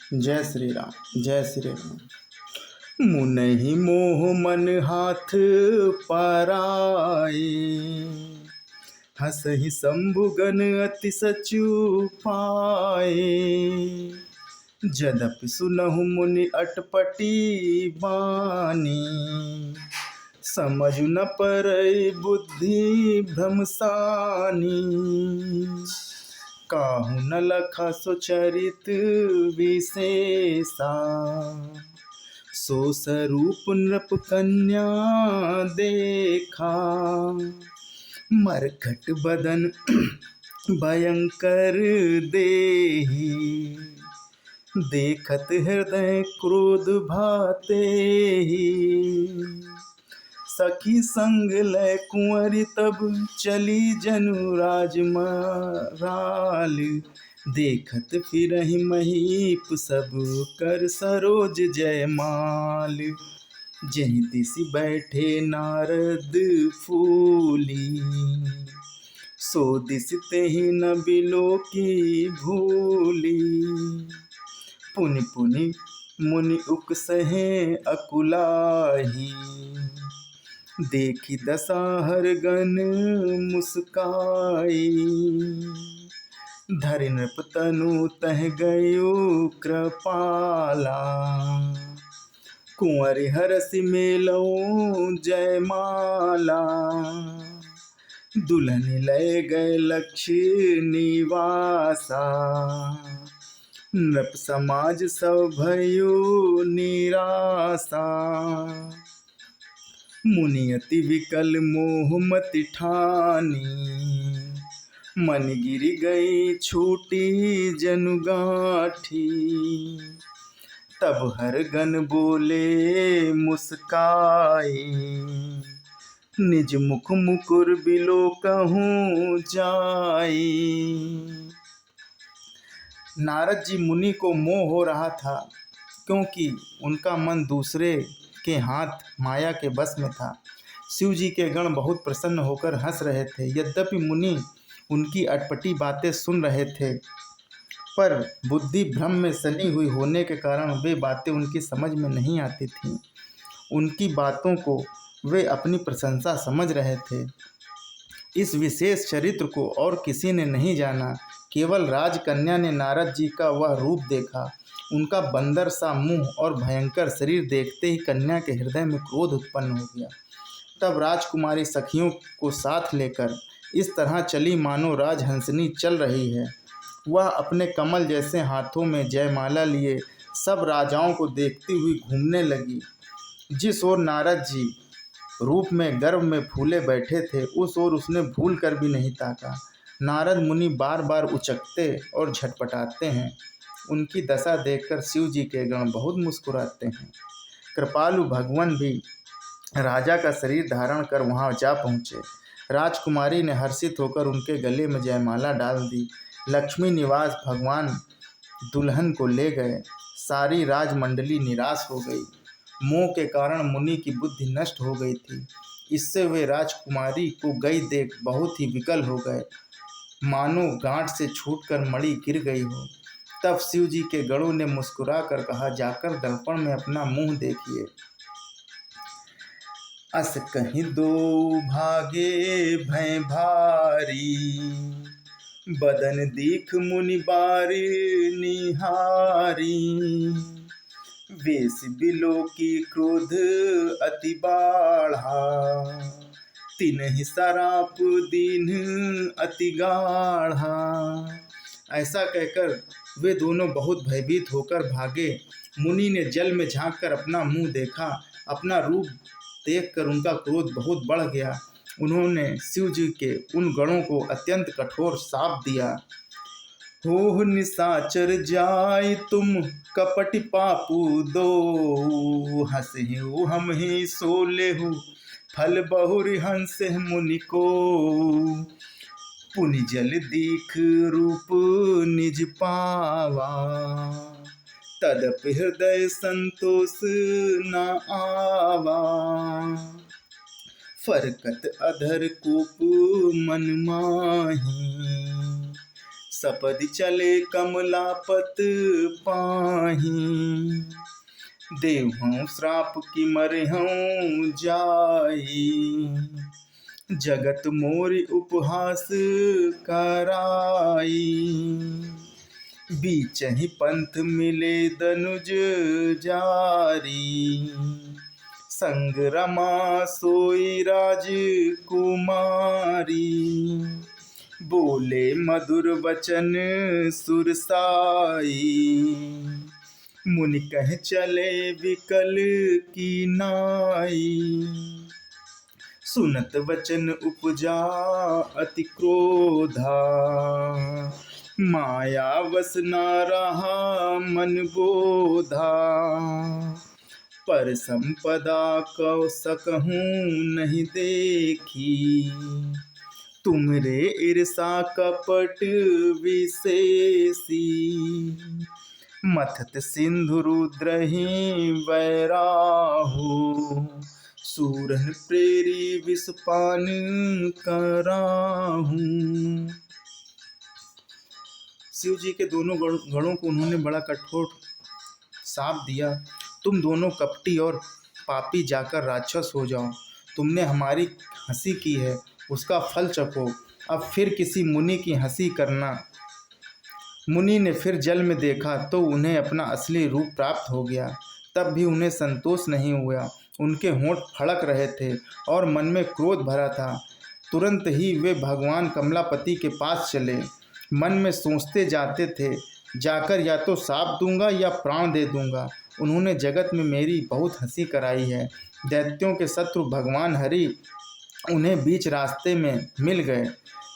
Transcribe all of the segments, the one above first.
जय श्री राम, जय श्री राम। मुनहि मोह मन हाथ पराए, हसहि शंभुगन अति सचु पाए। जदपि सुनहु मुनि अटपटी बानी, समझु न परई बुद्धि भ्रमसानी। काहू न लखा सुचरित विशेषा, सो स्वरूप नृप कन्या देखा। मरकट बदन भयंकर देहि, देखत हृदय क्रोध भाते ही। सखी संग लय कुंवरी तब चली जनु राजमराल, देखत फिरहि महीप सब कर सरोज जयमाल। जहीं तिसि बैठे नारद फूली, सो दिस तेहि न बिलो की भूली। पुनि पुनि मुनि उकसहे अकुलाही, देखी दसाहर गण मुस्काई। धरि नृप तनु तह गयो कृपाला, कुंवरि हरसि मेलौ जयमाला। दुल्हन लय गए लक्ष्य निवासा, नृप समाज सब भयो निराशा। मुनि अति विकल मोह मति ठानी, मन गिर गई छूटी जनु गांठी। तब हर गन बोले मुस्काई, निज मुख मुकुर बिलो कहूँ जाई। नारद जी मुनि को मोह हो रहा था, क्योंकि उनका मन दूसरे के हाथ माया के बस में था। शिव जी के गण बहुत प्रसन्न होकर हंस रहे थे। यद्यपि मुनि उनकी अटपटी बातें सुन रहे थे, पर बुद्धि भ्रम में सनी हुई होने के कारण वे बातें उनकी समझ में नहीं आती थीं। उनकी बातों को वे अपनी प्रशंसा समझ रहे थे। इस विशेष चरित्र को और किसी ने नहीं जाना, केवल राजकन्या ने नारद जी का वह रूप देखा। उनका बंदर सा मुंह और भयंकर शरीर देखते ही कन्या के हृदय में क्रोध उत्पन्न हो गया। तब राजकुमारी सखियों को साथ लेकर इस तरह चली मानो राजहंसनी चल रही है। वह अपने कमल जैसे हाथों में जयमाला लिए सब राजाओं को देखती हुई घूमने लगी। जिस ओर नारद जी रूप में गर्व में फूले बैठे थे, उस ओर उसने भूल कर भी नहीं ताका। नारद मुनि बार बार उचकते और झटपटाते हैं। उनकी दशा देखकर शिव जी के गण बहुत मुस्कुराते हैं। कृपालु भगवान भी राजा का शरीर धारण कर वहां जा पहुँचे। राजकुमारी ने हर्षित होकर उनके गले में जयमाला डाल दी। लक्ष्मी निवास भगवान दुल्हन को ले गए। सारी राजमंडली निराश हो गई। मोह के कारण मुनि की बुद्धि नष्ट हो गई थी। इससे वे राजकुमारी को गई देख बहुत ही विकल हो गए, मानो गांठ से छूटकर मणि गिर गई हो। तब शिव जी के गणों ने मुस्कुरा कर कहा, जाकर दर्पण में अपना मुंह देखिए। अस कहीं दो भागे भय भारी, बदन दीख मुनि बारी निहारी। वेश बिलो की क्रोध अति बाढ़ा, तिन्हि सराप दीन अति गाढ़ा। ऐसा कहकर वे दोनों बहुत भयभीत होकर भागे। मुनि ने जल में झांक कर अपना मुंह देखा। अपना रूप देखकर उनका क्रोध बहुत बढ़ गया। उन्होंने शिव जी के उन गणों को अत्यंत कठोर शाप दिया। हो निशाचर जाय तुम कपट पापू दो, हंसहु हम ही सोलेहु फल बहुर हंस मुनि को। पुनि जल दीख रूप निज पावा, तदपि हृदय संतोष न आवा। फरकत अधर कूप मन माही, सपदि चले कमलापत पाही, देवहूँ श्राप की मरहूँ जाई, जगत मोरि उपहास कराई, बीचहि पंथ मिले दनुज जारी, संग रमा सोई राजकुमारी, बोले मधुर वचन सुरसाई, मुनि कह चले विकल की नाई, सुनत वचन उपजा अति क्रोधा, माया वस न रहा मन बोधा, पर संपदा कौ सकहूँ नहीं देखी, तुमरे ईर्षा कपट विशेषी, मथत सिंधु रुद्रहि वैराहु, सूरन प्रेरी विषपान कराहूँ। शिव जी के दोनों गणों को उन्होंने बड़ा कठोर शाप दिया, तुम दोनों कपटी और पापी जाकर राक्षस हो जाओ, तुमने हमारी हंसी की है उसका फल चखो, अब फिर किसी मुनि की हंसी करना। मुनि ने फिर जल में देखा तो उन्हें अपना असली रूप प्राप्त हो गया, तब भी उन्हें संतोष नहीं हुआ, उनके होंठ फड़क रहे थे और मन में क्रोध भरा था। तुरंत ही वे भगवान कमलापति के पास चले, मन में सोचते जाते थे, जाकर या तो शाप दूंगा या प्राण दे दूंगा। उन्होंने जगत में मेरी बहुत हंसी कराई है। दैत्यों के शत्रु भगवान हरि उन्हें बीच रास्ते में मिल गए,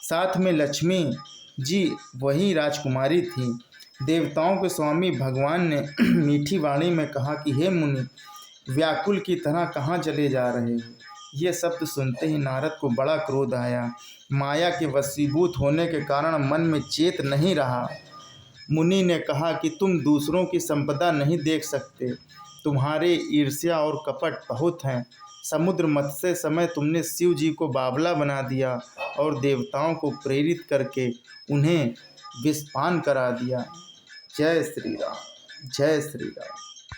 साथ में लक्ष्मी जी वही राजकुमारी थी। देवताओं के स्वामी भगवान ने मीठी वाणी में कहा कि हे मुनि, व्याकुल की तरह कहाँ चले जा रहे हो। ये शब्द सुनते ही नारद को बड़ा क्रोध आया। माया के वशीभूत होने के कारण मन में चेत नहीं रहा। मुनि ने कहा कि तुम दूसरों की संपदा नहीं देख सकते, तुम्हारे ईर्ष्या और कपट बहुत हैं। समुद्र मथते समय तुमने शिव जी को बावला बना दिया और देवताओं को प्रेरित करके उन्हें विषपान करा दिया। जय श्री राम, जय श्री राम।